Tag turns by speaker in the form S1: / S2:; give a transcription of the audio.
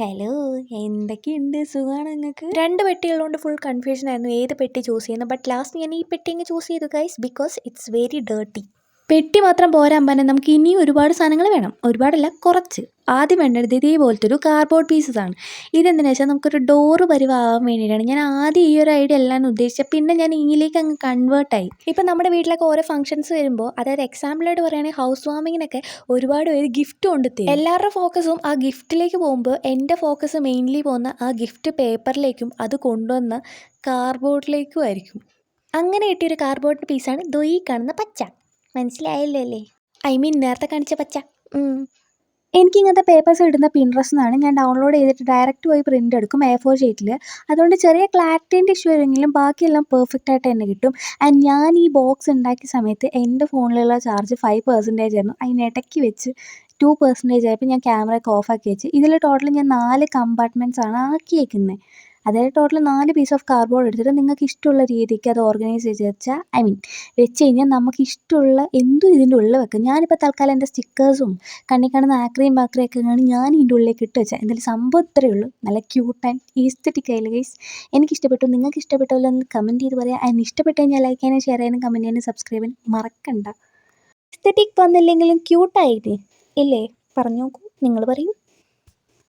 S1: Hello, എന്തൊക്കെയുണ്ട്? സുഖാണോ നിങ്ങൾക്ക്? 2 പെട്ടികളുണ്ട്. ഫുൾ കൺഫ്യൂഷൻ ആയിരുന്നു ഏത് പെട്ടി ചൂസ് ചെയ്യുന്നത്. ബട്ട് ലാസ്റ്റ് ഞാൻ ഈ പെട്ടി അങ്ങ് ചൂസ് ചെയ്തു guys, because it's very dirty. പെട്ടി മാത്രം പോരാൻ പറഞ്ഞാൽ നമുക്ക് ഇനിയും ഒരുപാട് സാധനങ്ങൾ വേണം. ഒരുപാടല്ല, കുറച്ച്. ആദ്യം വേണ്ടത് ഇതേപോലത്തെ ഒരു കാർഡ്ബോർഡ് പീസസ് ആണ്. ഇതെന്തിനാ വെച്ചാൽ നമുക്കൊരു ഡോറ് പരിവാകാൻ വേണ്ടിയിട്ടാണ്. ഞാൻ ആദ്യം ഈ ഒരു ഐഡിയ അല്ലാന്ന് ഉദ്ദേശിച്ചത്. പിന്നെ ഞാൻ ഇതിലേക്ക് അങ്ങ് കൺവേർട്ടായി. ഇപ്പം നമ്മുടെ വീട്ടിലൊക്കെ ഓരോ ഫംഗ്ഷൻസ് വരുമ്പോൾ, അതായത് എക്സാമ്പിളായിട്ട് പറയുകയാണെങ്കിൽ ഹൗസ് വാമിങ്ങിനൊക്കെ ഒരുപാട് പേര് ഗിഫ്റ്റ് കൊണ്ട് തരും. എല്ലാവരുടെ ഫോക്കസും ആ ഗിഫ്റ്റിലേക്ക് പോകുമ്പോൾ എൻ്റെ ഫോക്കസ് മെയിൻലി പോകുന്ന ആ ഗിഫ്റ്റ് പേപ്പറിലേക്കും അത് കൊണ്ടുവന്ന കാർഡ്ബോർഡിലേക്കും ആയിരിക്കും. അങ്ങനെ കിട്ടിയൊരു കാർഡ്ബോർഡ് പീസാണ് ദോ ഈ കാണുന്ന പച്ച. മനസ്സിലായല്ലോ അല്ലേ? ഐ മീൻ നേരത്തെ കാണിച്ച പച്ച. എനിക്കിങ്ങനത്തെ പേപ്പേഴ്സ് ഇടുന്ന പിൻട്രസ്റ്റിൽ നിന്നാണ്. ഞാൻ ഡൗൺലോഡ് ചെയ്തിട്ട് ഡയറക്റ്റ് പോയി പ്രിൻ്റ് എടുക്കും A4 ഷീറ്റിൽ. അതുകൊണ്ട് ചെറിയ ക്ലാരിറ്റീൻ്റെ ഇഷ്യൂ വരുമെങ്കിലും ബാക്കിയെല്ലാം പെർഫെക്റ്റ് ആയിട്ട് തന്നെ കിട്ടും. ആൻഡ് ഞാൻ ഈ ബോക്സ് ഉണ്ടാക്കിയ സമയത്ത് എൻ്റെ ഫോണിലുള്ള ചാർജ് 5% ആയിരുന്നു. അതിനിടയ്ക്ക് വെച്ച് 2% ആയപ്പോൾ ഞാൻ ക്യാമറയൊക്കെ ഓഫാക്കി വെച്ച്. ഇതിൽ ടോട്ടൽ ഞാൻ 4 കമ്പാർട്ട്മെൻറ്റ്സ് ആണ് ആക്കിയേക്കുന്നത്. അതായത് ടോട്ടൽ 4 പീസ് ഓഫ് കാർഡ്ബോർഡ് എടുത്തിട്ട് നിങ്ങൾക്ക് ഇഷ്ടമുള്ള രീതിക്ക് അത് ഓർഗനൈസ് ചെയ്ത് വെച്ചാൽ വെച്ച് കഴിഞ്ഞാൽ നമുക്ക് ഇഷ്ടമുള്ള എന്തും ഇതിൻ്റെ ഉള്ളിൽ വെക്കാം. ഞാനിപ്പോൾ തൽക്കാലം എൻ്റെ സ്റ്റിക്കേഴ്സും കണ്ണി കാണുന്ന ആക്രിയും ബാക്രിയൊക്കെയാണ് ഞാൻ ഇതിൻ്റെ ഉള്ളിലേക്ക് ഇട്ട് വെച്ചത്. എന്തായാലും സംഭവം ഇത്രയേ ഉള്ളൂ. നല്ല ക്യൂട്ട് ആൻഡ് ഈസ്തറ്റിക് ആയില്ല ഗൈസ്? എനിക്കിഷ്ടപ്പെട്ടു. നിങ്ങൾക്ക് ഇഷ്ടപ്പെട്ടോ എന്ന് കമൻറ്റ് ചെയ്ത് പറയാം. അതിന് ഇഷ്ടപ്പെട്ട് കഴിഞ്ഞാൽ ലൈക്ക് ചെയ്യാനും ഷെയർ ചെയ്യാനും കമൻറ്റ് ചെയ്യാനും സബ്സ്ക്രൈബ് ചെയ്യാനും മറക്കണ്ട. ഈസ്തറ്റിക് വന്നില്ലെങ്കിലും ക്യൂട്ടായില്ലേ? ഇല്ലേ? പറഞ്ഞു നോക്കൂ, നിങ്ങൾ പറയൂ.